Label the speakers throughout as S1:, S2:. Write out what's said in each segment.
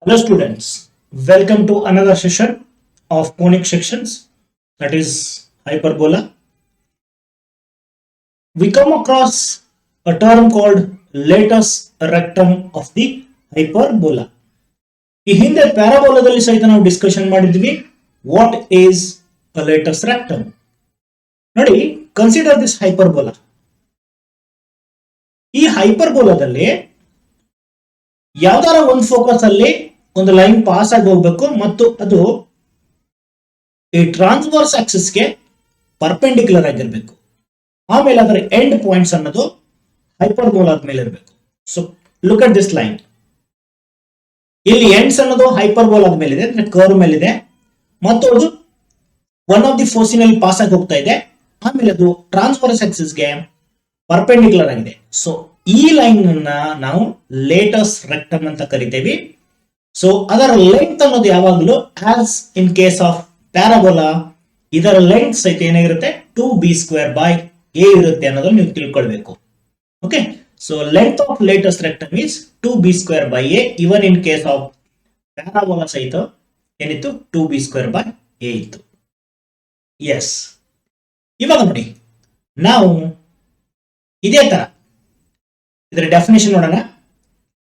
S1: Hello students, welcome to another session of conic sections, that is hyperbola. We come across a term called latus rectum of the hyperbola. ಈ ಹಿಂದೆ ಪ್ಯಾರಾಬೋಲಾದಲ್ಲಿ ಸಹಿತ ನಾವು discussion ಮಾಡಿದ್ವಿ what is a ಲೇಟಸ್ rectum. ನೋಡಿ, consider this hyperbola. ಈ ಹೈಪರ್ಬೋಲಾದಲ್ಲಿ ಯಾವ್ದಾರ ಒಂದು focus ಅಲ್ಲಿ ಒಂದು ಲೈನ್ ಪಾಸ್ ಆಗಿ ಹೋಗ್ಬೇಕು ಮತ್ತು ಅದು ಈ ಟ್ರಾನ್ಸ್ವರ್ಸ್ ಆಕ್ಸಿಸ್ಗೆ ಪರ್ಪೆಂಡಿಕ್ಯುಲರ್ ಆಗಿರ್ಬೇಕು. ಆಮೇಲೆ ಅದರ ಎಂಡ್ ಪಾಯಿಂಟ್ಸ್ ಅನ್ನೋದು ಹೈಪರ್ಬೋಲಾದ ಮೇಲೆ ಇರಬೇಕು. So look at this line. ಇಲ್ಲಿ ಎಂಡ್ಸ್ ಅನ್ನೋದು ಹೈಪರ್ಬೋಲಾದ ಮೇಲಿದೆ, ಅಂದ್ರೆ ಕರ್ವ್ ಮೇಲಿದೆ, ಮತ್ತು ಅದು ಒನ್ ಆಫ್ ದಿ ಫೋಸಿನಲ್ಲಿ ಪಾಸ್ ಆಗಿ ಹೋಗ್ತಾ ಇದೆ. ಆಮೇಲೆ ಅದು ಟ್ರಾನ್ಸ್ವರ್ಸ್ ಆಕ್ಸಿಸ್ಗೆ ಪರ್ಪೆಂಡಿಕ್ಯುಲರ್ ಆಗಿದೆ. ಸೊ ಈ ಲೈನ್ ಅನ್ನ ನಾವು ಲೇಟಸ್ ರೆಕ್ಟಮ್ ಅಂತ ಕರಿತೇವೆ. ಸೊ ಅದರ ಲೆಂತ್ ಅನ್ನೋದು ಯಾವಾಗಲೂ as in case of parabola ಇದರ ಲೆಂತ್ ಸಹಿತ ಏನಾಗಿರುತ್ತೆ 2b² a ಇರುತ್ತೆ ಅನ್ನೋದನ್ನ ನೀವು ತಿಳ್ಕೊಳ್ಬೇಕು. Okay, so length of latus rectum is 2b² a. Even in case of parabola ಸಹಿತ ಏನಿತ್ತು 2b² a ಇತ್ತು. ಎಸ್, ಇವಾಗ ನೋಡಿ, ನಾವು ಇದೇ ತರ ಇದರ ಡೆಫಿನೇಷನ್ ನೋಡೋಣ.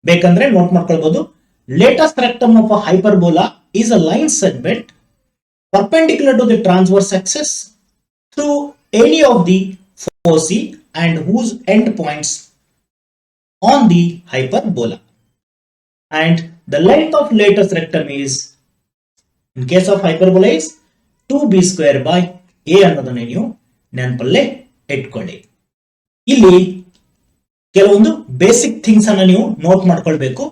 S1: ಬೇಕಂದ್ರೆ ನೋಟ್ ಮಾಡ್ಕೊಳ್ಬಹುದು. ಲೇಟಸ್ rectum of a hyperbola is a line segment perpendicular to the transverse axis through any of the foci and whose end points on the hyperbola. And the length of latest rectum is, in case of hyperbola, is 2b² a ಅನ್ನೋದನ್ನ ನೀವು ನೆನಪಲ್ಲೇ ಇಟ್ಕೊಳ್ಳಿ. ಇಲ್ಲಿ ಕೆಲವೊಂದು basic things ಅನ್ನ ನೀವು note ಮಾಡ್ಕೊಳ್ಬೇಕು.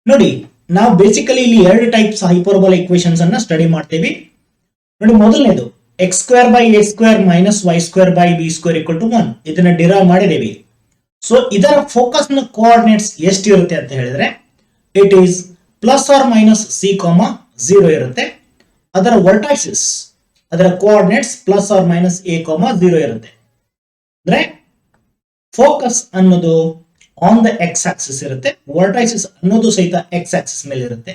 S1: ನೋಡಿ, ನಾವು ಬೇಸಿಕಲಿ ಇಲ್ಲಿ ಎರಡು ಟೈಪ್ಸ್ ಹೈಪರ್ಬೋಲಾ ಇಕ್ವೇಶನ್ಸ್ ಅನ್ನ ಸ್ಟಡಿ ಮಾಡ್ತೀವಿ. ನೋಡಿ, ಮೊದಲನೇದು x² - y² b² = 1. ಇದನ್ನ ಡಿರೈವ್ ಮಾಡಿದೇವಿ. ಸೊ ಇದರ ಫೋಕಸ್ ನ ಕೋಆರ್ಡಿನೇಟ್ಸ್ ಎಷ್ಟಿರುತ್ತೆ ಅಂತ ಹೇಳಿದ್ರೆ ಇಟ್ ಈಸ್ ±c,0 ಇರುತ್ತೆ. ಅದರ ವರ್ಟೈಸಸ್, ಅದರ ಕೋಆರ್ಡಿನೇಟ್ಸ್ ±a,0 ಇರುತ್ತೆ. ಅಂದ್ರೆ ಫೋಕಸ್ ಅನ್ನೋದು ಆನ್ ದ ಎಕ್ಸ್ ಆಕ್ಸಿಸ್ ಇರುತ್ತೆ, ವರ್ಟೈಸಸ್ ಅನ್ನೋದು ಸಹಿತ ಎಕ್ಸ್ ಆಕ್ಸಿಸ್ ಮೇಲೆ ಇರುತ್ತೆ.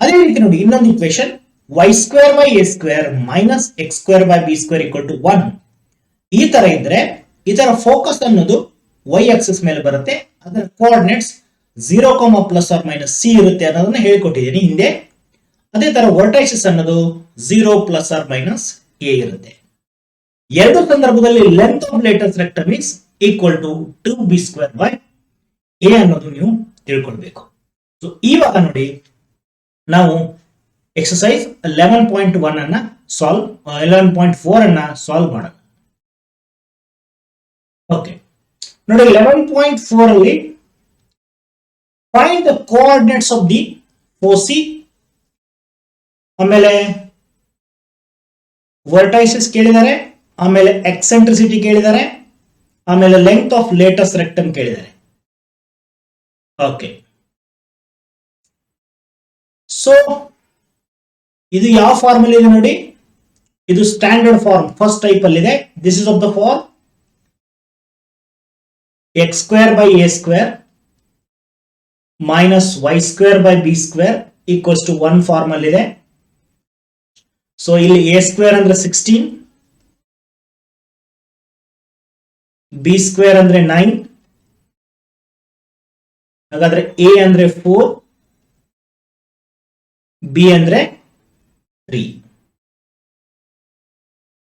S1: ಅದೇ ರೀತಿ ನೋಡಿ, ಇನ್ನೊಂದು equation y² - a² - x² b² = 1. ಈ ತರ ಇದ್ರೆ ಇದರ ಫೋಕಸ್ ಅನ್ನೋದು y ಆಕ್ಸಿಸ್ ಮೇಲೆ ಬರುತ್ತೆ. ಅದರ ಕೋಆರ್ಡಿನೇಟ್ಸ್ 0, ±c ಇರುತ್ತೆ ಅನ್ನೋದನ್ನ ಹೇಳಿಕೊಟ್ಟಿದ್ದೀನಿ ಹಿಂದೆ. ಅದೇ ತರ ವರ್ಟೈಸಸ್ ಅನ್ನೋದು 0 ± a ಇರುತ್ತೆ. ಎರಡು ಸಂದರ್ಭದಲ್ಲಿ length of latus rectum is equal to 2b² a ಅನ್ನೋದು ನೀವು ತಿಳ್ಕೊಳ್ಬೇಕು. ಸೊ ಇವಾಗ ನೋಡಿ, ನಾವು ಎಕ್ಸರ್ಸೈಸ್ 11.1 ಅನ್ನ 11.4 ಅನ್ನ ಸಾಲ್ವ್ ಮಾಡೋಣ. ಓಕೆ, ನೋಡಿ, 11.4 ಅಲ್ಲಿ find the coordinates of the foci, ಆಮೇಲೆ ವರ್ಟೈಸಸ್ ಕೇಳಿದ್ದಾರೆ, ಆಮೇಲೆ ಎಕ್ಸೆಂಟ್ರಿಸಿಟಿ ಕೇಳಿದ್ದಾರೆ, ಆಮೇಲೆ ಲೆಂತ್ ಆಫ್ ಲೇಟಸ್ ರೆಕ್ಟಮ್ ಕೇಳಿದ್ದಾರೆ. ಓಕೆ, ಸೊ ಇದು ಯಾವ ಫಾರ್ಮ್ ಅಲ್ಲಿ ಇದೆ ನೋಡಿ, ಇದು ಸ್ಟ್ಯಾಂಡರ್ಡ್ ಫಾರ್ಮ್ ಫಸ್ಟ್ ಟೈಪ್ ಅಲ್ಲಿ ಇದೆ. This is of the form x² / a² - y² / b² = 1 form ಅಲ್ಲಿ ಇದೆ. ಸೊ ಇಲ್ಲಿ a² ಅಂದ್ರೆ 16, b² ಅಂದ್ರೆ 9, ಹಾಗಾದ್ರೆ a ಅಂದ್ರೆ 4, b ಅಂದ್ರೆ 3.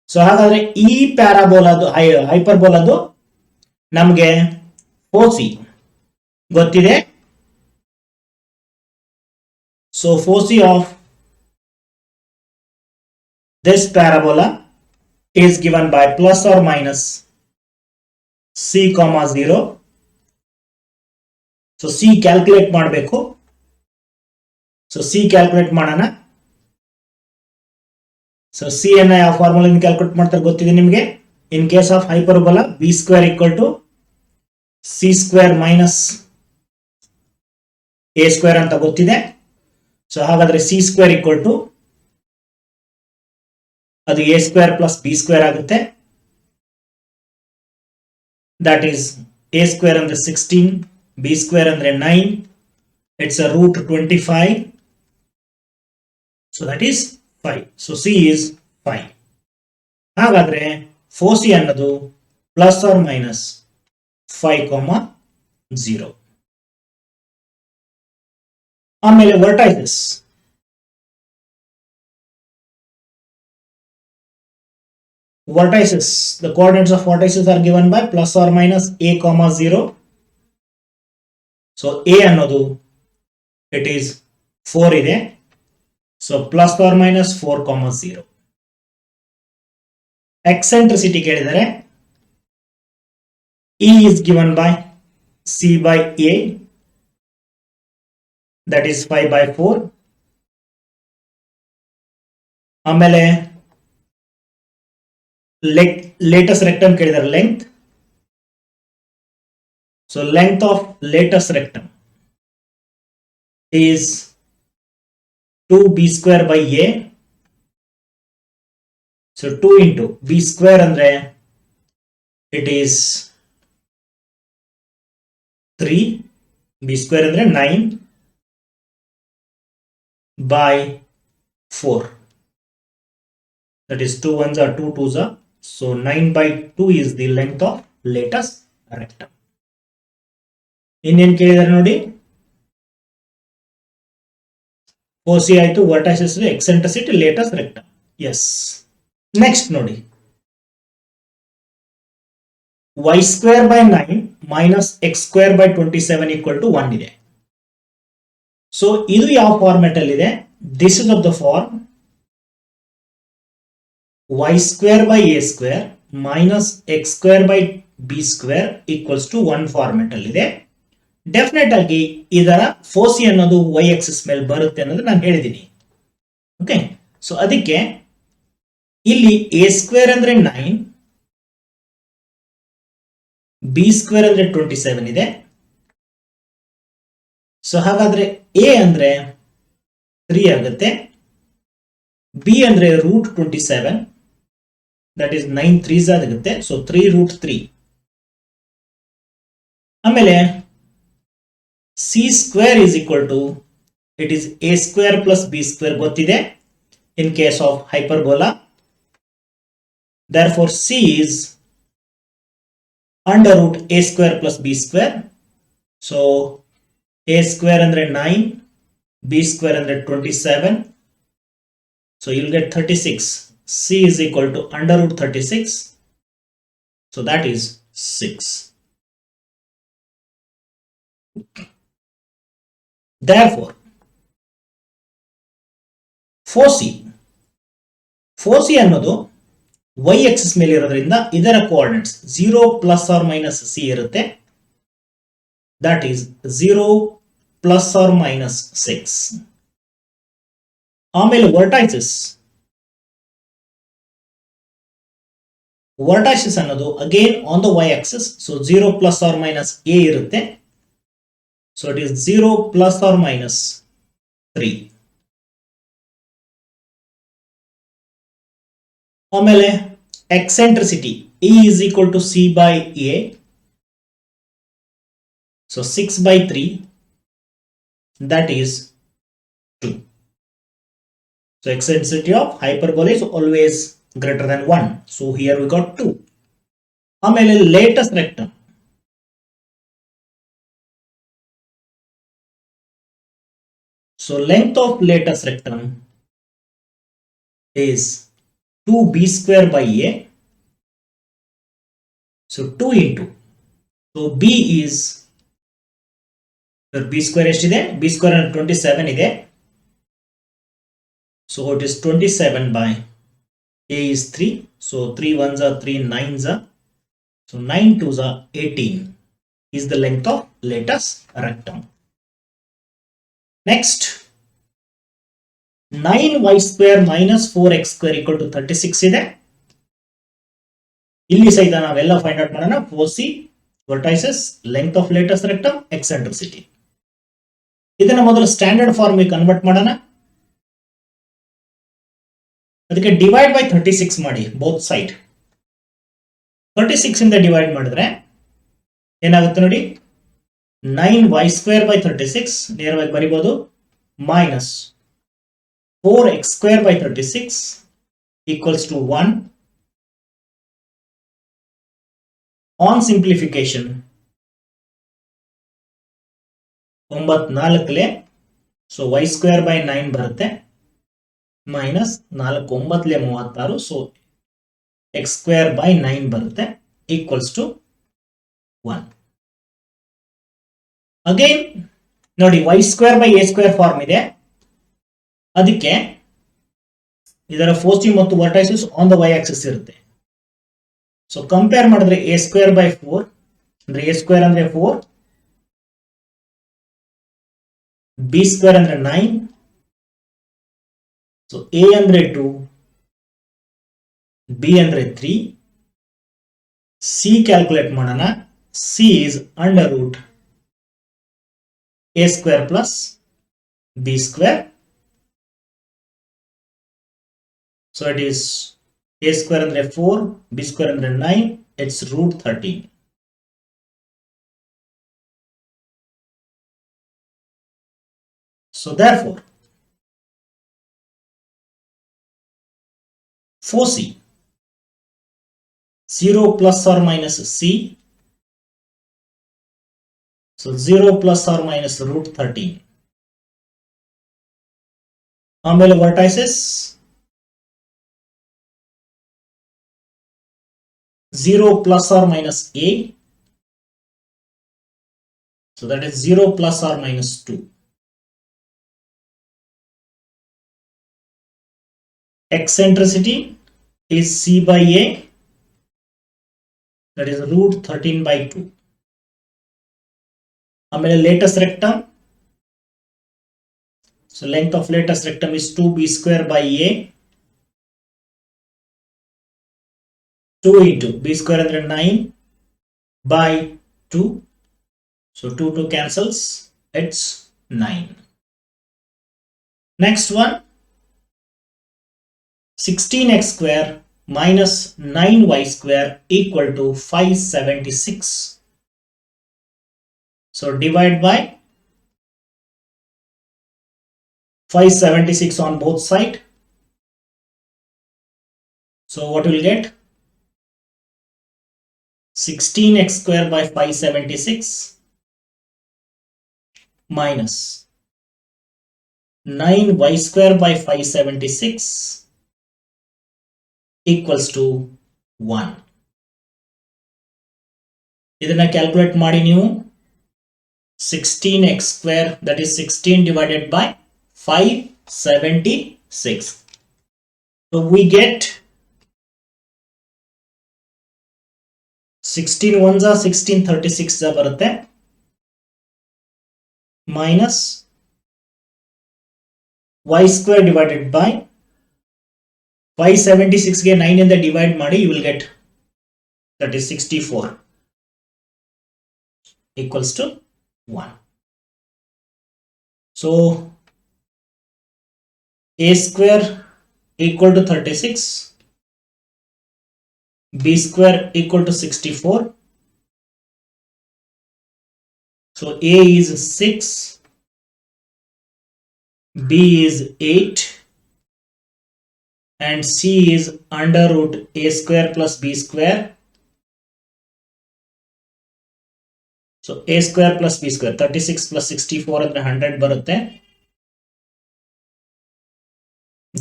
S1: ಸೊ ಹಾಗಾದ್ರೆ ಈ ಪ್ಯಾರಾಬೋಲಾದು ಹೈಪರ್ಬೋಲಾದು ನಮಗೆ ಫೋಸಿ ಗೊತ್ತಿದೆ. So foci of this parabola is given by ±c,0. So c calculate ಮಾಡಬೇಕು. ಸೊ c ಕ್ಯಾಲ್ಕುಲೇಟ್ ಮಾಡೋಣ. ಸೊ c ಅನ್ನ ಯಾವ ಫಾರ್ಮುಲಾ ಇಂದ ಕ್ಯಾಲ್ಕುಲೇಟ್ ಮಾಡ್ತಾರೆ ಗೊತ್ತಿದೆ ನಿಮಗೆ. ಇನ್ case of hyperbola b² = c² - a² ಅಂತ ಗೊತ್ತಿದೆ. ಸೊ ಹಾಗಾದ್ರೆ c² = ಅದು a² + b² ಆಗುತ್ತೆ. ದಟ್ ಈಸ್ a² ಅಂದ್ರೆ 16, b² ಅಂದ್ರೆ 9, It's a root 25. So that is 5. So C is 5. ಹಾಗಾದ್ರೆ foci ಅನ್ನೋದು ಪ್ಲಸ್ ಆರ್ ಮೈನಸ್ 5,0. ಆಮೇಲೆ vertices. Vertices. The coordinates of vertices are given by plus or minus a comma 0. So a ಅನ್ನೋದು it is 4 ಇದೆ. So plus or minus 4,0. Eccentricity ಕೇಳಿದರೆ E is given by C by A, that is 5 by 4. ಆಮೇಲೆ latest rectum ಕೇಳಿದರೆ length. So length of latest rectum is 2b square by A. So 2 into b square andre it is 3, b square andre 9 by 4. That is 2 ones are 2 twos are. So 9 by 2 is the length of latest rectum. ಇನ್ನೇನು ಕೇಳಿದಾರೆ ನೋಡಿ, foci ಆಯ್ತು, vertices, eccentricity, latest rectum. Yes. Next ನೋಡಿ, y square by 9 minus x square by 27 equal to 1 ಇದೆ. So ಇದು ಯಾವ format ಅಲ್ಲಿ ಇದೆ? This is of the form y square by a square minus x square by b square equals to 1 format ಅಲ್ಲಿ ಇದೆ. Definite ಆಗಿ ಇದರ foci ಅನ್ನೋದು y ಆಕ್ಸಿಸ್ ಮೇಲೆ ಬರುತ್ತೆ ಅನ್ನೋದು ನಾನು ಹೇಳಿದ್ದೀನಿ. ಓಕೆ, ಸೊ ಅದಕ್ಕೆ ಇಲ್ಲಿ a ಸ್ಕ್ವೇರ್ ಅಂದ್ರೆ 9, b ಸ್ಕ್ವೇರ್ ಅಂದ್ರೆ 27 ಇದೆ. ಸೊ ಹಾಗಾದ್ರೆ a ಅಂದ್ರೆ 3 ಆಗುತ್ತೆ, b ಅಂದ್ರೆ ರೂಟ್ 27, ದಟ್ ಇಸ್ 9 3s ಆಗುತ್ತೆ. So 3 root 3. ಆಮೇಲೆ c square is equal to, it is a square plus b square ಗೊತ್ತಿದೆ in case of hyperbola. Therefore c is under root a square plus b square. So a square andre 9, b square andre 27. So you'll get 36. C is equal to under root 36. So that is 6. Therefore, foci ಅನ್ನೋದು y axis ಮೇಲೆ ಇರೋದ್ರಿಂದ ಇದರ coordinates 0 plus or minus c ಇರುತ್ತೆ. That is 0 plus or minus 6. ಆಮೇಲೆ vertices ಅನ್ನೋದು again on the y axis. So 0 plus or minus a ಇರುತ್ತೆ. So it is 0 plus or minus 3. ಆಮೇಲೆ eccentricity E is equal to C by A. So 6 by 3, that is 2. So eccentricity of hyperbola is always greater than 1. So here we got 2. ಆಮೇಲೆ latest rectum. So length of latest rectum is 2b square by A. So 2 into, so b is, b square ಎಷ್ಟಿದೆ? b square 27 ಇದೆ. So it is 27 by A is 3. So 3 ones are 3 9s are. So 9 2s are 18 is the length of latest rectum. Next, 9y square minus 4x square equal to 36 ಇದೆ. ಇಲ್ಲಿ ಸಹಿತ ನಾವೆಲ್ಲ find out ಮಾಡೋಣ. foci, vertices, length of latest rectum, eccentricity. ಇದನ್ನ ಮೊದಲು standard form convert ಮಾಡೋಣ. ಅದಕ್ಕೆ divide by 36 ಮಾಡಿ ಬೋತ್ ಸೈಡ್. 36 ಇಂದ ಡಿವೈಡ್ ಮಾಡಿದ್ರೆ ಏನಾಗುತ್ತೆ ನೋಡಿ, 9y square by 36 ನೇರವಾಗಿ ಬರಿಬಹುದು minus 4x square by 36 equals to 1. On simplification 9 4 so y square by 9 ಬರುತ್ತೆ minus 4 9 36 so x square by 9 ಬರುತ್ತೆ equals to 1. Again ನೋಡಿ y square by a square form ಇದೆ, ಅದಕ್ಕೆ ಇದರ foci ಮತ್ತು vertices on the y axis ಇರುತ್ತೆ. So compare ಮಾಡಿದ್ರೆ a square by 4 ಅಂದ್ರೆ a square ಅಂದ್ರೆ 4, b square ಅಂದ್ರೆ 9, ಸೊ a ಅಂದ್ರೆ 2, b ಅಂದ್ರೆ 3, c ಕ್ಯಾಲ್ಕುಲೇಟ್ ಮಾಡೋಣ. c is under root a square plus b square. So it is a square andre 4, b square andre 9, it's root 13. So therefore, foci 0 plus or minus c, so 0 plus or minus root 13. ಆಮೇಲೆ vertices 0 plus or minus a, so that is 0 plus or minus 2. Eccentricity is c by a, that is root 13 by 2. ಆಮೇಲೆ latest rectum, so length of latest rectum is 2b square by a, 2 into b square andre 9 by 2, so 2 2 cancels, it's 9. Next one, 16x square minus 9y square equal to 576. So divide by 576 on both sides. So what will get? 16x square by 576 minus 9y square by 576 equals to 1. ಇದನ್ನ calculate ಮಾಡಿ ನೀವು 16x square, that is 16 divided by 576. So we get 16 ones are 16 36 ಬರುತ್ತೆ minus y square divided by 576 ಗೆ 9 ಇಂದ divide ಮಾಡಿ, you will get that is 64 equals to 1. So a square equal to 36, b square equal to 64. So a is 6, b is 8, and c is under root a square plus b square. So a square plus b square, 36 plus 64 ಅಂದ್ರೆ 100 ಬರುತ್ತೆ.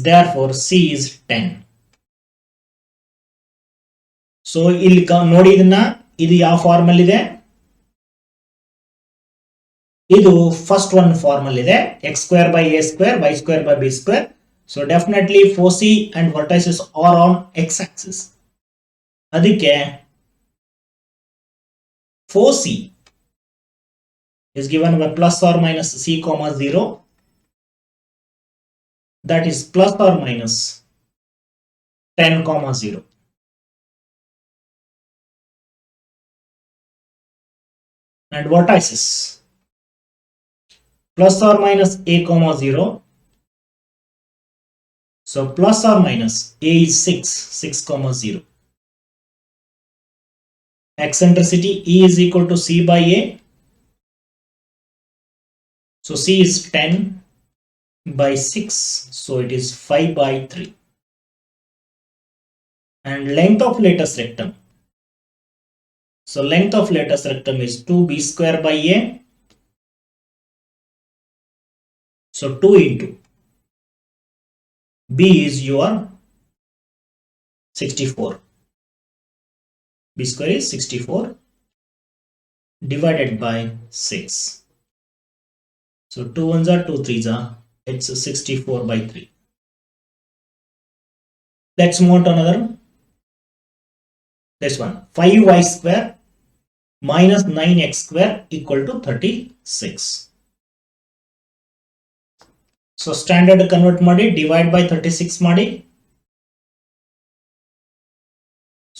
S1: Therefore c is 10. So ಇಲ್ಲಿ ನೋಡಿ ಇದನ್ನ, ಇದು ಯಾವ form ಅಲ್ಲಿ ಇದೆ? ಇದು ಫಸ್ಟ್ ಒನ್ ಫಾರ್ಮ್ ಅಲ್ಲಿ ಇದೆ, x square by a square, y square by b square. So definitely foci and vertices are on x axis. ಅದಕ್ಕೆ foci is given by plus or minus c comma 0, that is plus or minus 10 comma 0. And vertices plus or minus a comma 0, so plus or minus a is 6 comma 0. Eccentricity e is equal to c by a, So C is 10 by 6. So it is 5 by 3. And length of lattice rectum. So length of lattice rectum is 2b square by A. So 2 into B is your 64. B square is 64 divided by 6. So 2 ones are 2 threes are. It's 64 by 3. Let's move on to another. This one. 5y square minus 9x square equal to 36. So standard convert ಮಾಡಿ divide by 36 ಮಾಡಿ.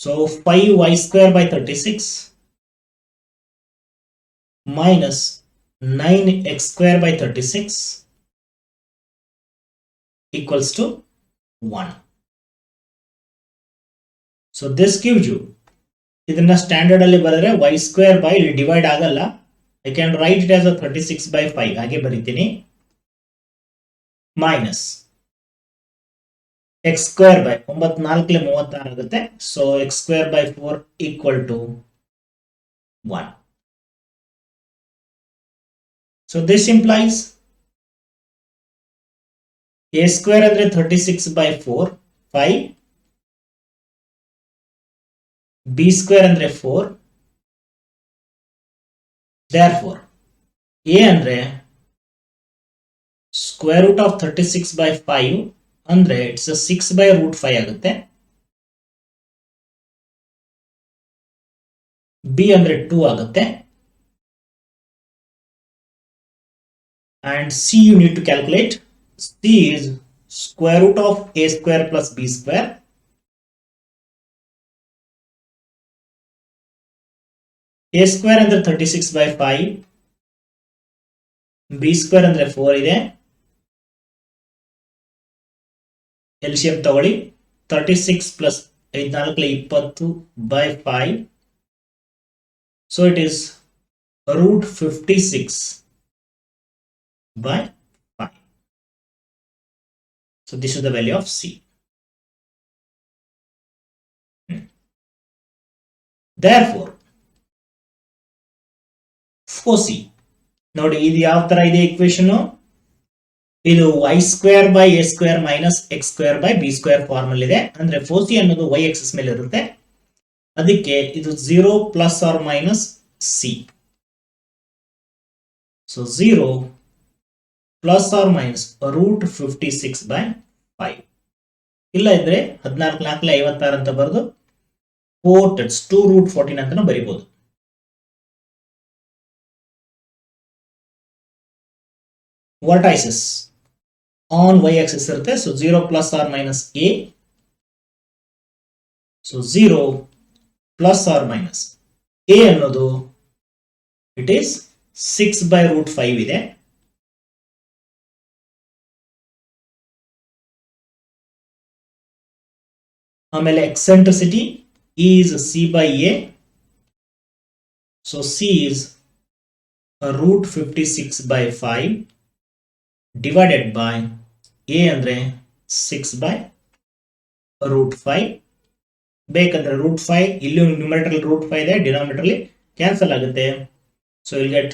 S1: So 5y square by 36 minus 9x square by 36 equals to 1. So this gives you, ಇದನ್ನ standard ಅಲ್ಲಿ ಬರೆದ್ರೆ y square by ಇಲ್ಲಿ divide ಆಗಲ್ಲ. I can write it as a 36 by 5 ಹಾಗೆ ಬರೀತೀನಿ. Minus x square by 9 4 36 ಆಗುತ್ತೆ. So x square by 4 equal to 1. So this implies a square ಅಂದ್ರೆ 36 by 4 5, b square ಅಂದ್ರೆ 4. Therefore a ಅಂದ್ರೆ square root of 36 by 5 ಅಂದ್ರೆ it's a 6 by root 5 ಆಗುತ್ತೆ. b ಅಂದ್ರೆ 2 ಆಗುತ್ತೆ. And c you need to calculate. C is square root of a square plus b square. A square ಅಂದ್ರೆ 36 by 5, b square ಅಂದ್ರೆ 4 ಇದೆ. LCM ತಗೊಳ್ಳಿ. 36 plus 4 20 by 5. So it is root 56 by 5. So this is the value of C. Therefore foci ನೋಡಿ ಇದು ಯಾವ ತರ ಇದೆ equation. ಇದು y square by a square minus x square by b square form ಅಲ್ಲಿ ಇದೆ. ಅಂದ್ರೆ foci ಅನ್ನೋದು y axis ಮೇಲೆ ಇರುತ್ತೆ. ಅದಕ್ಕೆ ಇದು 0 plus or minus c. So 0 plus or minus root 56 by 5. ಇಲ್ಲ ಇದ್ರೆ 14 4 56 ಅಂತ ಬರೆದು 4 times 2 root 14 ಅಂತ ಬರೀಬಹುದು. Vertices on y axis ಇರುತ್ತೆ. So 0 plus or minus a. So 0 plus or minus a ಅನ್ನೋದು it is 6 by root 5 ಇದೆ. ಆಮೇಲೆ eccentricity is c by a. So c is root 56 by 5 divided by a ಅಂದ್ರೆ 6 by root 5. ಬೇಕಂದ್ರೆ root 5 ಇಲ್ಲಿ numerator root 5 ಇದೆ, denominator ಅಲ್ಲಿ cancel ಆಗುತ್ತೆ. So you'll get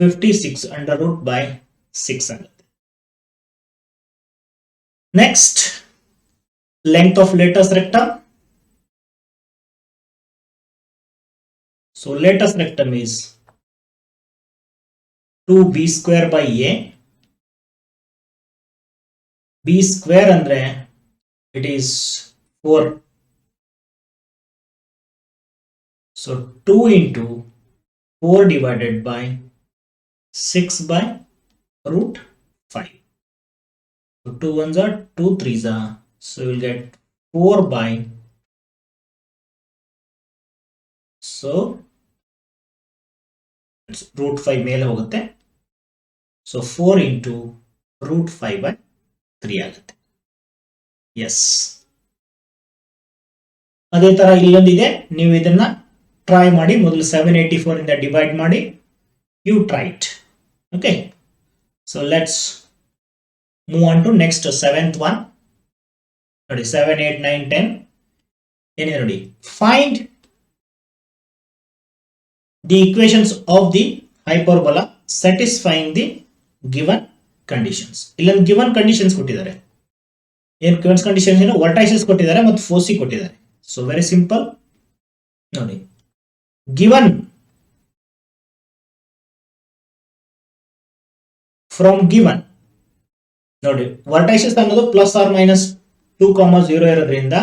S1: 56 under root by 6 ಆಗುತ್ತೆ. Next, length of lattice rectum. So lattice rectum is 2b square by a. b square andre it is 4. So 2 into 4 divided by 6 by root 5. So 2 ones are 2 threes are. So you will get 4 by. So it's root 5 ಮೇಲೆ ಹೋಗುತ್ತೆ. So 4 into root 5 by 3 ಆಗುತ್ತೆ. Yes. ಅದೇ ತರ ಇಲ್ಲೊಂದಿದೆ, ನೀವು ಇದನ್ನ try ಮಾಡಿ. ಮೊದಲು 784 ಇಂದ ಡಿವೈಡ್ ಮಾಡಿ, you try it. Okay, so let's move on to next seventh one. ನೋಡಿ 7, 8, 9, 10 ಏನೇ ನೋಡಿ, find the equations of the hyperbola satisfying the given conditions. ಇಲ್ಲೊಂದು given conditions ಕೊಟ್ಟಿದ್ದಾರೆ. ಏನು given conditions ಏನು, ವರ್ಟೈಸಸ್ ಕೊಟ್ಟಿದ್ದಾರೆ ಮತ್ತು ಫೋಸಿ ಕೊಟ್ಟಿದ್ದಾರೆ. ಸೊ ವೆರಿ ಸಿಂಪಲ್ ನೋಡಿ, given from given ನೋಡಿ, ವರ್ಟೈಸಸ್ ಅನ್ನೋದು ಪ್ಲಸ್ ಆರ್ ಮೈನಸ್ 2,0 ಇರೋದ್ರಿಂದ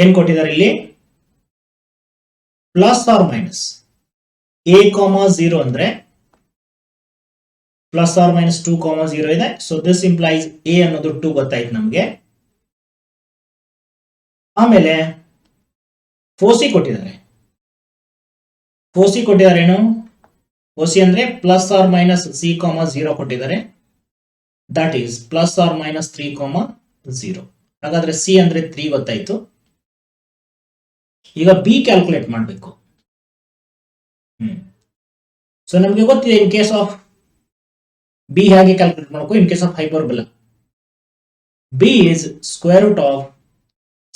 S1: ಏನ್ ಕೊಟ್ಟಿದ್ದಾರೆ ಇಲ್ಲಿ, ಪ್ಲಸ್ ಆರ್ ಮೈನಸ್ a,0 ಅಂದ್ರೆ ಪ್ಲಸ್ ಆರ್ ಮೈನಸ್ 2,0 ಇದೆ. ಸೊ ದಿಸ್ ಇಂಪ್ಲೈಸ್ ಎ ಅನ್ನೋದು 2 ಗೊತ್ತಾಯ್ತು ನಮ್ಗೆ. ಆಮೇಲೆ ಫೋಸಿ ಕೊಟ್ಟಿದ್ದಾರೆ. ಫೋಸಿ ಕೊಟ್ಟಿದ್ದಾರೆ ಏನು, ಫೋಸಿ ಅಂದ್ರೆ ಪ್ಲಸ್ ಆರ್ ಮೈನಸ್ c,0 ಕೊಟ್ಟಿದ್ದಾರೆ. That is plus or minus 3,0. ಹಾಗಾದ್ರೆ ಸಿ ಅಂದ್ರೆ 3 ಗೊತ್ತಾಯ್ತು. ಈಗ ಬಿ ಕ್ಯಾಲ್ಕುಲೇಟ್ ಮಾಡಬೇಕು. ಸೊ ನಮ್ಗೆ ಗೊತ್ತಿದೆ ಇನ್ ಕೇಸ್ ಆಫ್ ಬಿ ಹೇಗೆ ಕ್ಯಾಲ್ಕುಲೇಟ್ ಮಾಡಬೇಕು. In case of hyperbola b is square root of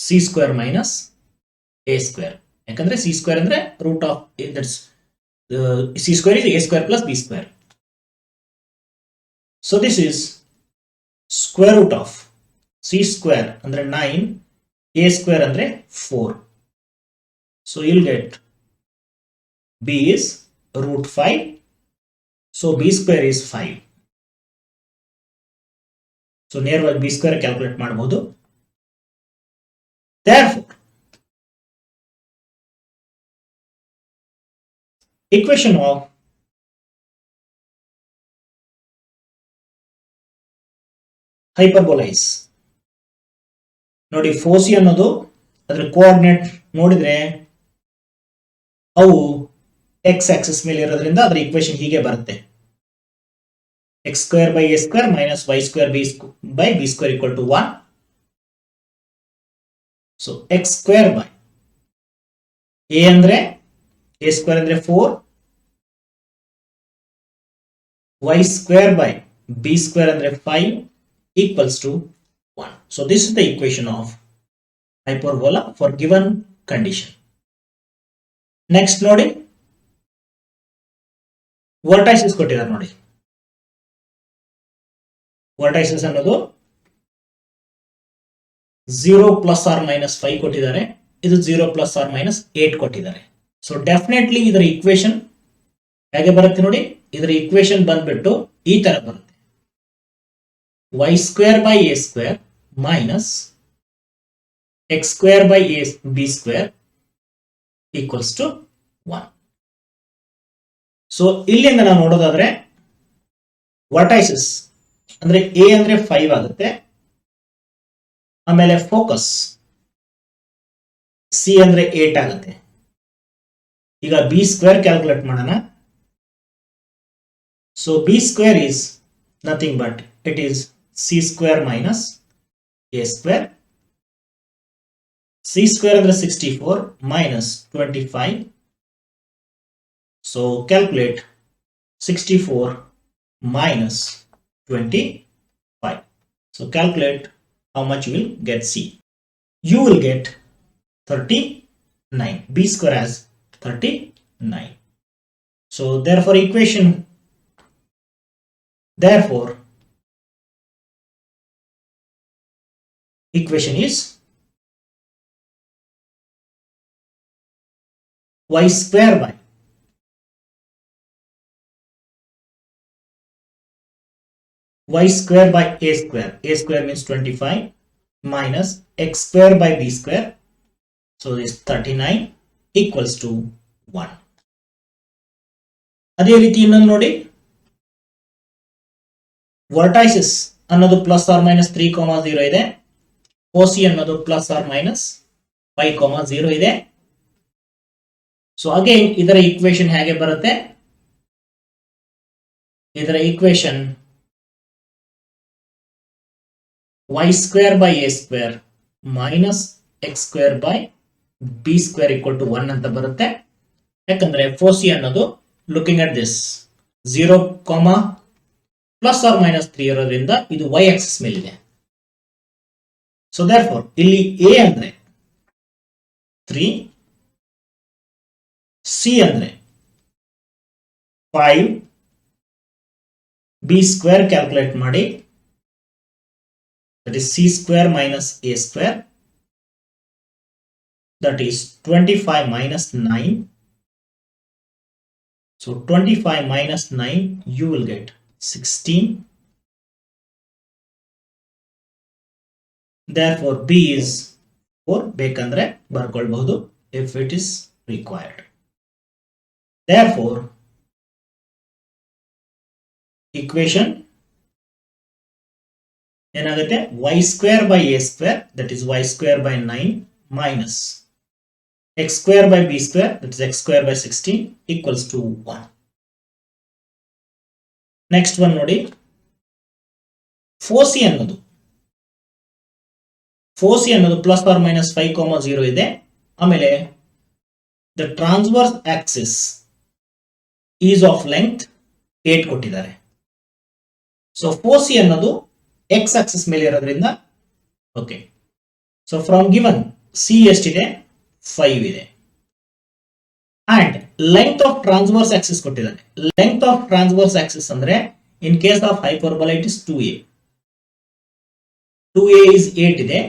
S1: c square minus a square. ಯಾಕಂದ್ರೆ ಸಿ ಸ್ಕ್ವೇರ್ ಅಂದ್ರೆ root of that's c square is a square plus b square. So this is square root of c square ಅಂದ್ರೆ 9, A square ಅಂದ್ರೆ 4. So you'll get b is root 5. So b square is 5. So ನೇರವಾಗಿ b square calculate ಮಾಡಬಹುದು. Therefore equation of hyperbola is ನೋಡಿ, foci ಅನ್ನೋದು ಅದರ coordinate ನೋಡಿದ್ರೆ ಅವು X Axis ಮೇಲೆ ಇರೋದ್ರಿಂದ ಅದರ ಇಕ್ವೇಶನ್ ಹೀಗೆ ಬರುತ್ತೆ. X square by a square minus y square by b square equal to 1. So x square by a ಅಂದ್ರೆ ಎ ಸ್ಕ್ವೇರ್ ಅಂದ್ರೆ 4, y square by b square ಅಂದ್ರೆ 5 equals to 1. So this is the equation of hyperbola for given condition. Next ನೋಡಿ, ವರ್ಟೈಸಸ್ ಕೊಟ್ಟಿದ್ದಾರೆ ನೋಡಿ. ವರ್ಟೈಸಸ್ ಅನ್ನೋದು 0 plus or minus 5 ಕೊಟ್ಟಿದ್ದಾರೆ. ಇದು 0 plus or minus 8 ಕೊಟ್ಟಿದ್ದಾರೆ. ಸೊ ಡೆಫಿನೆಟ್ಲಿ ಇದರ ಇಕ್ವೇಶನ್ ಹೇಗೆ ಬರುತ್ತೆ ನೋಡಿ, ಇದರ ಇಕ್ವೇಶನ್ ಬಂದ್ಬಿಟ್ಟು ಈ ತರ ಬರುತ್ತೆ. y square by a square minus x square by b square equals to 1. So ಇಲ್ಲಿಂದ ನಾವು ನೋಡೋದಾದ್ರೆ ವರ್ಟೈಸಸ್ ಅಂದ್ರೆ a ಅಂದ್ರೆ 5 ಆಗುತ್ತೆ. ಆಮೇಲೆ ಫೋಕಸ್ c ಅಂದ್ರೆ 8 ಆಗುತ್ತೆ. ಈಗ b ಸ್ಕ್ವೇರ್ ಕ್ಯಾಲ್ಕುಲೇಟ್ ಮಾಡೋಣ. So b square is nothing but it is c square minus a square. c square under 64 minus 25. So calculate 64 minus 25. So calculate how much you will get c. You will get 39. b square has 39. So therefore equation is y square by a square. A square means 25 minus x square by b square. So this 39 equals to 1. ಅದೇ ರೀತಿ ಇನ್ನೊಂದು ನೋಡಿ, ವರ್ಟೈಸಸ್ ಅನ್ನೋದು plus or minus 3,0 ಇದೆ. Foci ಅನ್ನೋದು plus or minus 5,0 ಇದೆ. So again ಇದರ equation ಹೇಗೆ ಬರುತ್ತೆ, ಇದರ equation y square by a square minus x square by b square equal to 1 ಅಂತ ಬರುತ್ತೆ. ಯಾಕಂದ್ರೆ ಫೋಸಿ ಅನ್ನೋದು looking at this 0, plus or minus 3 ಇರೋದ್ರಿಂದ ಇದು y axis ಮೇಲಿದೆ. So therefore ಇಲ್ಲಿ a ಅಂದ್ರೆ 3, c ಅಂದ್ರೆ 5, b square ಕ್ಯಾಲ್ಕುಲೇಟ್ ಮಾಡಿ, that is c square minus a square, that is 25 minus 9. So 25 minus 9, you will get 16. Therefore b is 4. ಬೇಕಂದ್ರೆ ಬರ್ಕೊಳ್ಬಹುದು if it is required. Therefore equation ಏನಾಗುತ್ತೆ, y square by a square, that is y square by 9, minus x square by b square, that is x square by 16, equals to 1. Next one ನೋಡಿ, foci ಅನ್ನೋದು plus or minus 5,0 ಇದೆ. ಆಮೇಲೆ the transverse Axis is of length 8 ಕೊಟ್ಟಿದ್ದಾರೆ. So foci ಅನ್ನೋದು X Axis ಮೇಲೆ ಇರೋದ್ರಿಂದ okay. So from given C ಎಷ್ಟಿದೆ, 5 ಇದೆ. And length of transverse Axis ಕೊಟ್ಟಿದ್ದಾನೆ. ಲೆಂತ್ ಆಫ್ ಟ್ರಾನ್ಸ್ವರ್ಸ್ ಆಕ್ಸಿಸ್ ಅಂದ್ರೆ ಇನ್ case of hyperbola it is 2a. 2a is 8 ಇದೆ.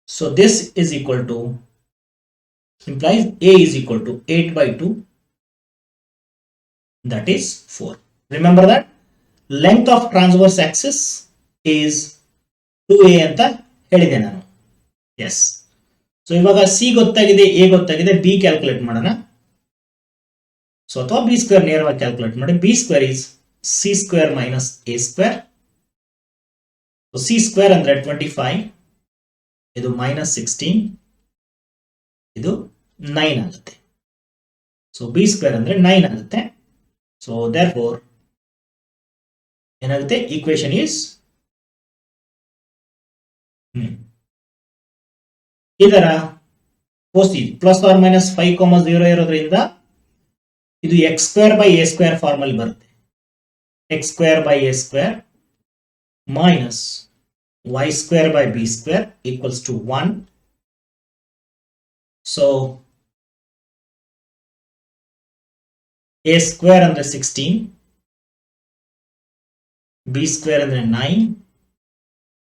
S1: So this is equal to, implies a is equal to 8 by 2, that is 4. Remember that length of transverse axis is 2a ಅಂತ ಹೇಳಿದೆ ನಾನು. Yes. So ಇವಾಗ c ಗೊತ್ತಾಗಿದೆ, a ಗೊತ್ತಾಗಿದೆ, b calculate ಮಾಡೋಣ. So ಅಥವಾ b square ನೇರವಾಗಿ ಕ್ಯಾಲ್ಕುಲೇಟ್ ಮಾಡಿ. b square is c square minus a square. So c square ಅಂದ್ರೆ 25, ಇದು minus 16, ಇದು 9 ಆಗುತ್ತೆ. ಸೊ b ಸ್ಕ್ವೇರ್ ಅಂದ್ರೆ 9 ಆಗುತ್ತೆ. ಸೊ therefore ಏನಾಗುತ್ತೆ, ಈಕ್ವೇಶನ್ ಈಸ್ ಇದರ foci ಪ್ಲಸ್ ಆರ್ ಮೈನಸ್ 5,0 ಇರೋದ್ರಿಂದ ಇದು x square by a square form ಅಲ್ಲಿ ಬರುತ್ತೆ. X square by a square minus y square by b square equals to 1. So a square under 16, b square under 9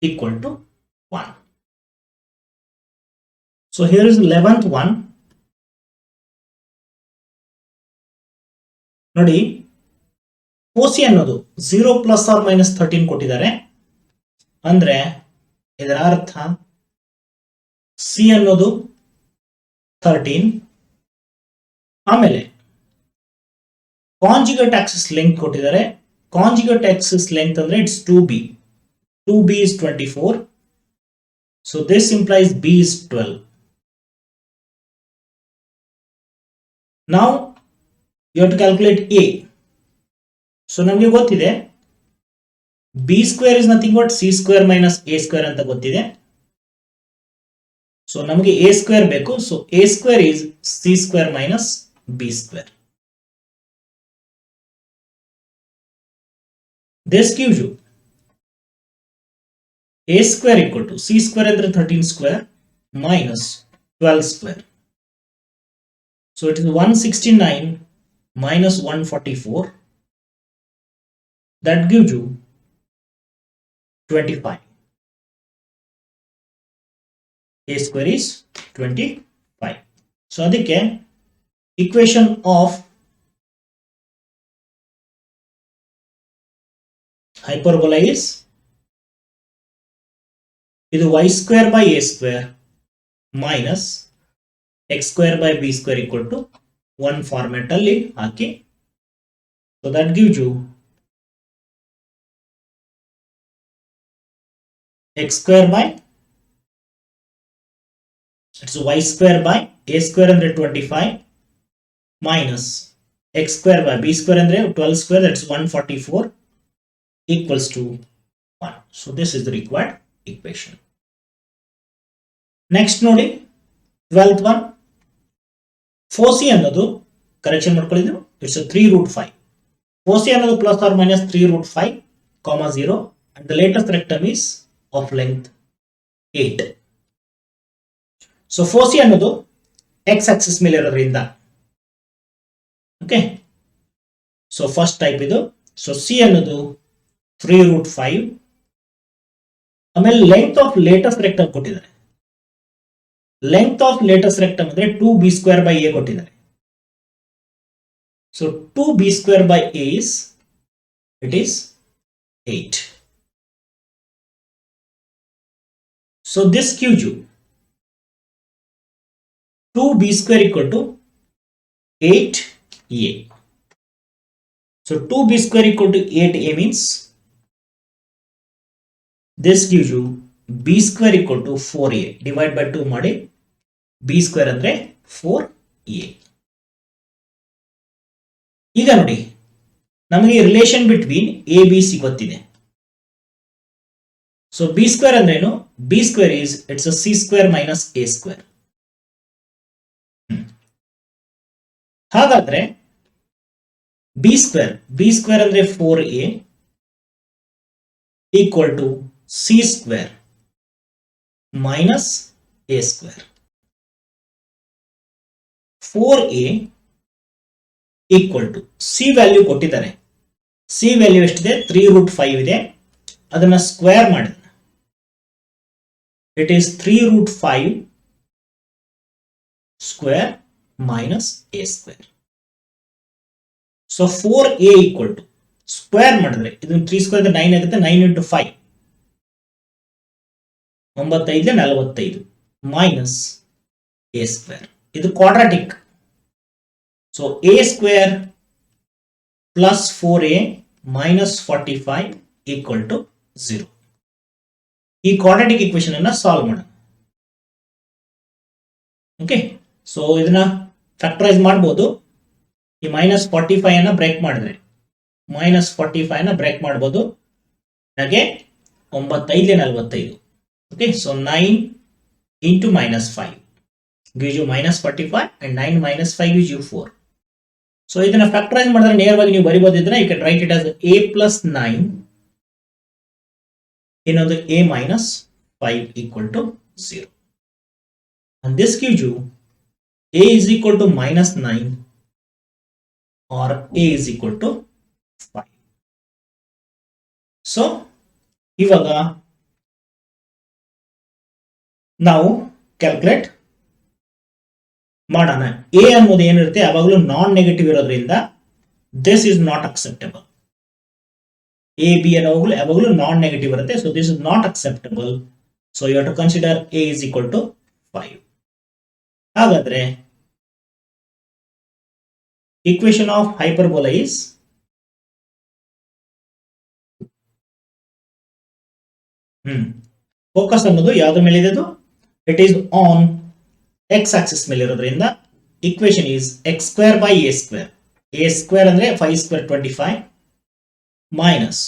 S1: equal to 1. So here is 11th one. ನೋಡಿ, foci ಅನ್ನೋದು 0 plus or minus 13 ಕೊಟ್ಟಿದ್ದಾರೆ. ಅಂದ್ರೆ ಇದರ ಅರ್ಥ C ಅನ್ನೋದು 13, ಆಮೇಲೆ conjugate Axis length ಕೊಟ್ಟಿದ್ದಾರೆ. Conjugate Axis length ಅಂದ್ರೆ it's 2b. 2b is 24. So this implies b is 12. Now you have to calculate a. So ನಮಗೆ ಗೊತ್ತಿದೆ b square is nothing but c square minus a square ಅಂತ ಗೊತ್ತಿದೆ. So ನಮಗೆ a square ಬೇಕು. So a square is c square minus b square. This gives you a square equal to c square ಅಂದ್ರೆ 13 square minus 12 square. So it is 169 minus 144. That gives you 25. A square is 25. So ಅದಕ್ಕೆ equation of hyperbola is ಇದು y square by a square minus x square by b square equal to 1 format ಅಲ್ಲಿ ಹಾಕಿ. So that gives you x square by, it's y square by a square ಅಂದ್ರೆ 25 minus x square by b square ಅಂದ್ರೆ 12 square, that's 144 equals to 1. So this is the required equation. Next ನೋಡಿ 12th one, foci ಅನ್ನೋದು correction ಮಾಡ್ಕೊಳ್ಳಿದ್ರು It's a 3 root 5. Foci ಅನ್ನೋದು plus or minus 3 root 5, 0, and the latest rectum is of length 8. So foci ಅನ್ನೋದು x axis ಮೇಲೆ ಇರೋದ್ರಿಂದ, okay. So first type ಇದು. So C ಅನ್ನೋದು 3 root 5. ಆಮೇಲೆ length of latus rectum ಕೊಟ್ಟಿದ್ದಾರೆ. Length of latus rectum ಅಂದ್ರೆ 2b square by a ಕೊಟ್ಟಿದ್ದಾರೆ. So 2b square by a is, it is 8. So this gives you 2b square equal to 8a. So 2b square equal to 8a means this gives you b square equal to 4a. Divide by 2 ಮಾಡಿ b square ಅಂದ್ರೆ 4a. ಈಗ ನೋಡಿ, ನಮಗೆ relation between a b c ಗೊತ್ತಿದೆ. So b square ಅಂದ್ರೆ ಏನು? B square is it's c square minus a square. ಹಾಗಾದ್ರೆ b square ಅಂದ್ರೆ 4a equal to c square minus a square. 4a equal to c value ಕೊಟ್ಟಿದ್ದಾರೆ. C value ಎಷ್ಟಿದೆ? 3 root 5 ಇದೆ. ಅದನ್ನ square ಮಾಡಿದ್ರೆ it is 3 root 5 square minus a square. So 4a equal to square ಮಾಡಿದ್ರೆ ಇದನ್ನ 3 square 9 ಆಗುತ್ತೆ. 9 into 5 9 45 minus a square. ಇದು quadratic. So a square plus 4a minus 45 equal to 0. ಈ ಕ್ವಾಡ್ರಾಟಿಕ್ ಇಕ್ವೇಶನ್ ಅನ್ನ ಸಾಲ್ವ್ ಮಾಡೋಣ. ಓಕೆ, ಸೊ ಇದನ್ನ factorise ಮಾಡಬಹುದು. ಈ ಮೈನಸ್ 45 ಅನ್ನ ಬ್ರೇಕ್ ಮಾಡಿದ್ರೆ ಬ್ರೇಕ್ ಮಾಡಬಹುದು. ಹಾಗೆ 9 45. Okay, so 9 into minus 5 gives you minus 45 and 9 minus 5 gives you 4. So ಇದನ್ನ ಫ್ಯಾಕ್ಟರೈಸ್ ಮಾಡಿದ್ರೆ ನೇರವಾಗಿ ನೀವು ಬರಿಬಹುದಿದ್ರೆ you can write it as a plus 9 ಇನ್ನೊಂದು a minus 5 equal to 0. And this gives you a is equal to minus 9 or a is equal to 5. So ಇವಾಗ ನಾವು calculate ಮಾಡೋಣ. A ಅನ್ನೋದು ಏನಿರುತ್ತೆ ಯಾವಾಗಲೂ ನಾನ್ ನೆಗೆಟಿವ್ ಇರೋದ್ರಿಂದ this is not acceptable. A b ಯಾವಾಗಲೂ non negative ಇರುತ್ತೆ. So this is not acceptable. So you have to consider a is equal to 5. ಹಾಗಾದ್ರೆ equation of hyperbola is focus ಅನ್ನೋದು ಯಾವ್ದ್ರ ಮೇಲೆ ಇದೆ? It is on x axis ಮೇಲೆ ಇರೋದ್ರಿಂದ equation is x square by a square. a square ಅಂದ್ರೆ 5 square 25 ಮೈನಸ್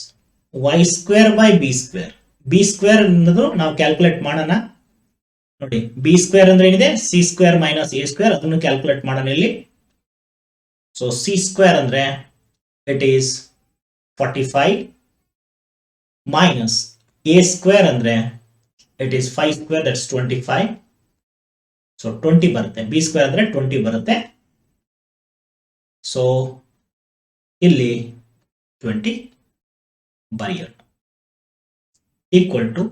S1: y square by b square. b square ಅನ್ನೋದು ನಾವು ಕ್ಯಾಲ್ಕುಲೇಟ್ ಮಾಡೋಣ. ನೋಡಿ, b ಸ್ಕ್ವೇರ್ ಅಂದ್ರೆ ಏನಿದೆ? c square minus a square. ಅದನ್ನು ಕ್ಯಾಲ್ಕುಲೇಟ್ ಮಾಡೋಣ ಇಲ್ಲಿ. ಸೊ c ಸ್ಕ್ವೇರ್ ಅಂದ್ರೆ it is 45 minus a square ಅಂದ್ರೆ it is 5 square that's 25. So 20 ಬರುತ್ತೆ. ಬಿ ಸ್ಕ್ವೇರ್ ಅಂದ್ರೆ 20 ಬರುತ್ತೆ. ಸೊ ಇಲ್ಲಿ 20 ಬರೆಯೋಣ equal to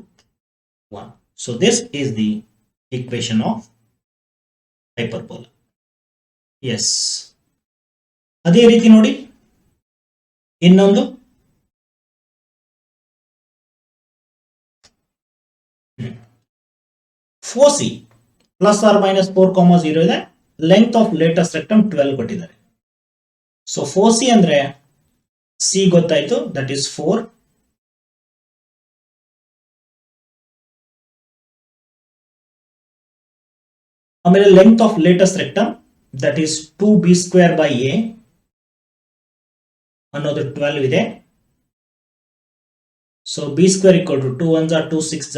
S1: 1. So this is the equation of hyperbola. Yes, ಅದೇ ರೀತಿ ನೋಡಿ ಇನ್ನೊಂದು ಫೋಸಿ ಪ್ಲಸ್ ಆರ್ ಮೈನಸ್ 4,0 ಇದೆ. ಲೆಂತ್ ಆಫ್ ಲೇಟೆಸ್ಟ್ ರೆಕ್ಟಮ್ 12 ಕೊಟ್ಟಿದ್ದಾರೆ. ಸೊ ಫೋಸಿ ಅಂದ್ರೆ ಸಿ ಗೊತ್ತಾಯ್ತು, ದಟ್ ಈಸ್ 4. ಆಮೇಲೆ length of latus rectum that is 2b square by a ಅನ್ನೋದು 12 ಇದೆ. ಸೊ b square equal to 2 1s are 2 6s.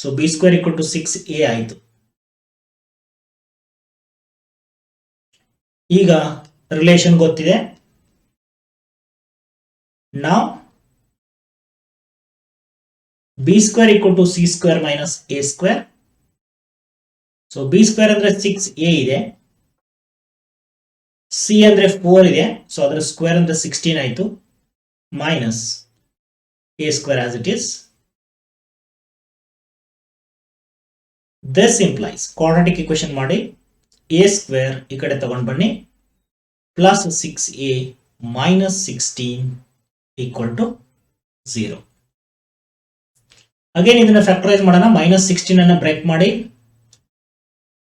S1: ಸೊ b square equal to 6a ಆಯಿತು. ಈಗ ರಿಲೇಷನ್ ಗೊತ್ತಿದೆ. Now b square equal to c square minus a square. So b square ಅಂದ್ರೆ 6a ಇದೆ, c ಅಂದ್ರೆ 4 ಇದೆ, ಸೊ ಅದರ ಸ್ಕ್ವೇರ್ ಅಂದ್ರೆ 16 ಆಯ್ತು, minus a square as it is. This implies quadratic equation ಮಾಡಿ a square ಈ ಕಡೆ ತಗೊಂಡು ಬನ್ನಿ, plus 6a minus 16 equal to 0. Again ಇದನ್ನ ಫ್ಯಾಕ್ಟರೈಸ್ ಮಾಡೋಣ. minus 16 ಅನ್ನು ಬ್ರೇಕ್ ಮಾಡಿ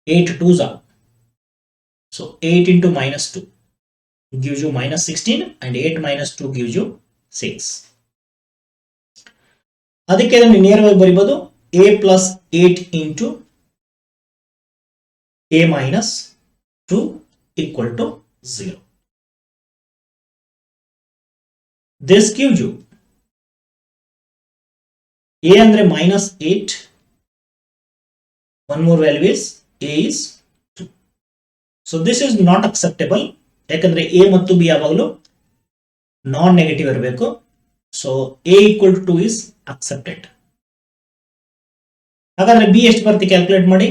S1: 8 2s are. So 8 into minus 2 gives you minus 16 and 8 minus 2 gives you 6. ಅದಕ್ಕೆ ಇದನ್ನು ನೇರವಾಗಿ ಬರಿಬಹುದು a plus 8 into a minus 2 equal to 0. This gives you a andre minus 8, one more value is a is 2. So this is not acceptable ಯಾಕಂದ್ರೆ a ಮತ್ತು b ಯಾವಾಗಲೂ non negative ಇರಬೇಕು. So a equal to 2 is accepted. ಹಾಗಾದ್ರೆ b ಎಷ್ಟು ಬರುತ್ತೆ calculate ಮಾಡಿ.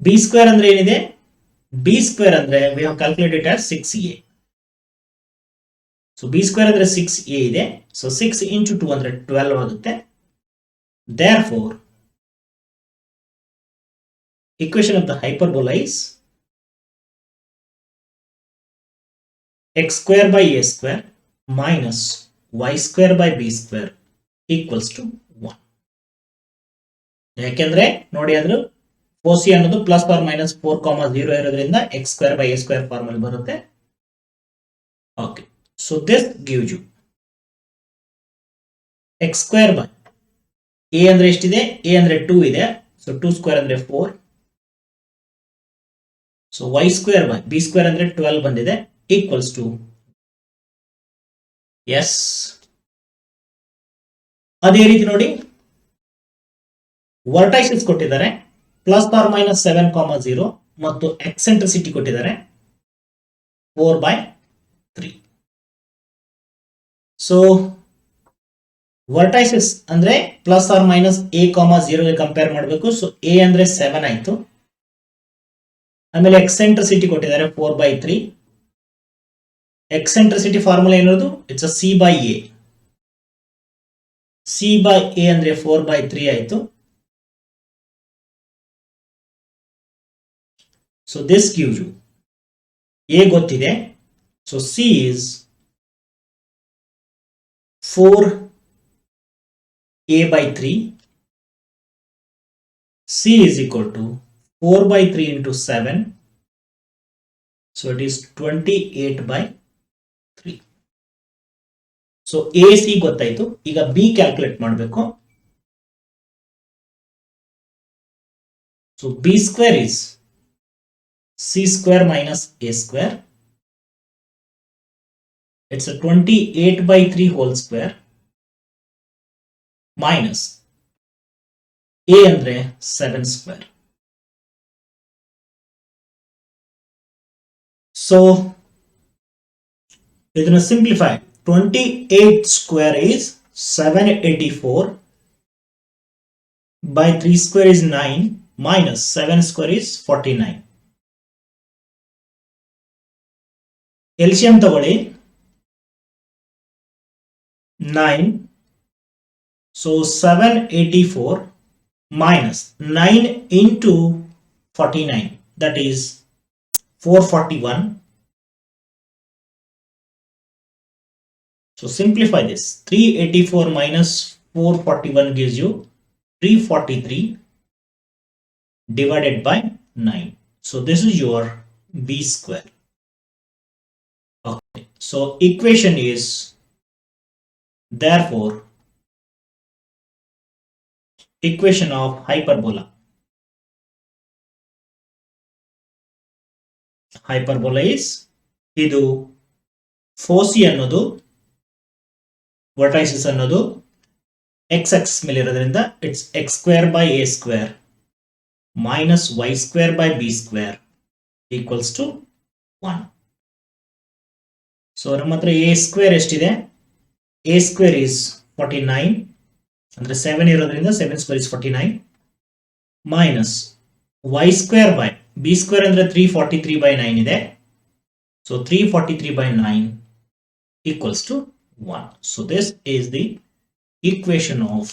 S1: b square ಅಂದ್ರೆ ಏನಿದೆ, b ಸ್ಕ್ವೇರ್ ಅಂದ್ರೆ we have calculated as 6a. So b square ಅಂದ್ರೆ 6a ಇದೆ, ಸೊ 6 into 2 ಅಂದ್ರೆ 12 ಆಗುತ್ತೆ. Therefore equation of the hyperbola is x square by a square minus y square by b square equals to 1. ಯಾಕೆಂದ್ರೆ ನೋಡಿ ಅದ್ರ foci ಅನ್ನೋದು plus or minus 4,0 ಇರೋದ್ರಿಂದ x square by a square form ಅಲ್ಲಿ ಬರುತ್ತೆ. Okay, so this gives you x square by a ಅಂದ್ರೆ ಎಷ್ಟಿದೆ, a ಅಂದ್ರೆ 2 ಇದೆ, so 2 square ಅಂದ್ರೆ 4. So y square by b square ಅಂದ್ರೆ 12 ಬಂದಿದೆ equals to, yes. ಅದೇ ರೀತಿ ನೋಡಿ ವರ್ಟೈಸಸ್ ಕೊಟ್ಟಿದ್ದಾರೆ ಪ್ಲಸ್ ಆರ್ ಮೈನಸ್ 7,0 ಮತ್ತು ಎಕ್ಸೆಂಟ್ರಿಸಿಟಿ ಕೊಟ್ಟಿದ್ದಾರೆ 4/3. ಸೊ ವರ್ಟೈಸಸ್ ಅಂದ್ರೆ ಪ್ಲಸ್ ಆರ್ ಮೈನಸ್ a,0 ಗೆ ಕಂಪೇರ್ ಮಾಡಬೇಕು. ಸೊ a ಅಂದ್ರೆ 7 ಆಯ್ತು, ಆಮೇಲೆ ಎಕ್ಸೆಂಟ್ರಿಸಿಟಿ ಕೊಟ್ಟಿದ್ದಾರೆ 4/3. ಎಕ್ಸೆಂಟ್ರಿಸಿಟಿ ಫಾರ್ಮುಲಾ ಏನಿರೋದು, it's a c by a. c by a ಅಂದ್ರೆ 4/3 ಆಯ್ತು. So this gives you a ಗೊತ್ತಿದೆ, so c is 4a/3. c is equal to 4/3 into 7, so it is 28/3. So a c ಗೊತ್ತಾಯ್ತು, ಈಗ b calculate ಮಾಡಬೇಕು. So b square is c square minus a square. It's a 28/3 whole square minus a andre 7 square. So ಇದನ್ನ simplify, 28 square is 784 by 3 square is 9 minus 7 square is 49. LCM ತಗೊಳ್ಳಿ 9, so 784 minus 9 into 49, that is 441. So simplify this, 384 minus 441 gives you 343 divided by 9. So this is your b square. Okay, so equation is therefore equation of hyperbola. Hyperbola is ಇದು foci ಅನ್ನೋದು vertices ಅನ್ನೋದು x axis ಮೇಲೆ ಇರೋದ್ರಿಂದ it's x square by a square minus y square by b square equals to 1. So ನಮ್ಮ ಹತ್ರ a square ಎಷ್ಟಿದೆ? a square is 49, ಅಂದ್ರೆ 7 ಇರೋದ್ರಿಂದ 7 square is 49 minus y square by b square ಅಂದ್ರೆ 343/9 ಇದೆ. So 343/9 equals to 1. So this is the equation of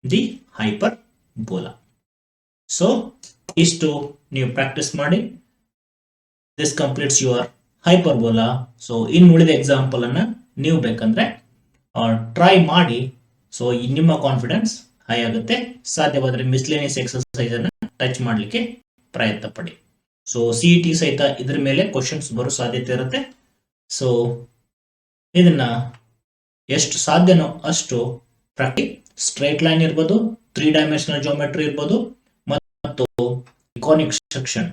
S1: the hyperbola. So ಇಷ್ಟು ನೀವು practice ಮಾಡಿ. This completes your hyperbola. So ಇನ್ನು ಉಳಿದ ಎಕ್ಸಾಂಪಲ್ ಅನ್ನ ನೀವು ಬೇಕಂದ್ರೆ ಟ್ರೈ ಮಾಡಿ. ಸೊ ನಿಮ್ಮ ಕಾನ್ಫಿಡೆನ್ಸ್ ಹೈ ಆಗುತ್ತೆ. ಸಾಧ್ಯವಾದರೆ ಮಿಸ್ಲೇನಿಯಸ್ ಎಕ್ಸರ್ಸೈಸ್ ಅನ್ನ ಟಚ್ ಮಾಡಲಿಕ್ಕೆ ಪ್ರಯತ್ನ ಪಡಿ. ಸೊ CET ಸಹಿತ ಇದ್ರ ಮೇಲೆ ಕ್ವಶನ್ಸ್ ಬರೋ ಸಾಧ್ಯತೆ ಇರುತ್ತೆ. ಸೊ ಇದನ್ನ ಎಷ್ಟು ಸಾಧ್ಯನೋ ಅಷ್ಟು ಪ್ರಾಕ್ಟೀಸ್. ಸ್ಟ್ರೈಟ್ ಲೈನ್ ಇರ್ಬೋದು, 3 ಡೈಮೆನ್ಷನಲ್ ಜಿಯೋಮೆಟ್ರಿ ಇರ್ಬೋದು, ಮತ್ತು ಇಕಾನಿಕ್ ಸೆಕ್ಷನ್,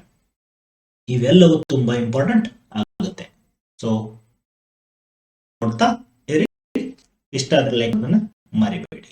S1: ಇವೆಲ್ಲವೂ ತುಂಬಾ ಇಂಪಾರ್ಟೆಂಟ್ ಆಗುತ್ತೆ. ಸೊ ನೋಡ್ತಾ ಇರಿ. ಇಷ್ಟ ಆದ್ರೆ ಲೈಕ್ ಅನ್ನು ಮರಿಬೇಡಿ.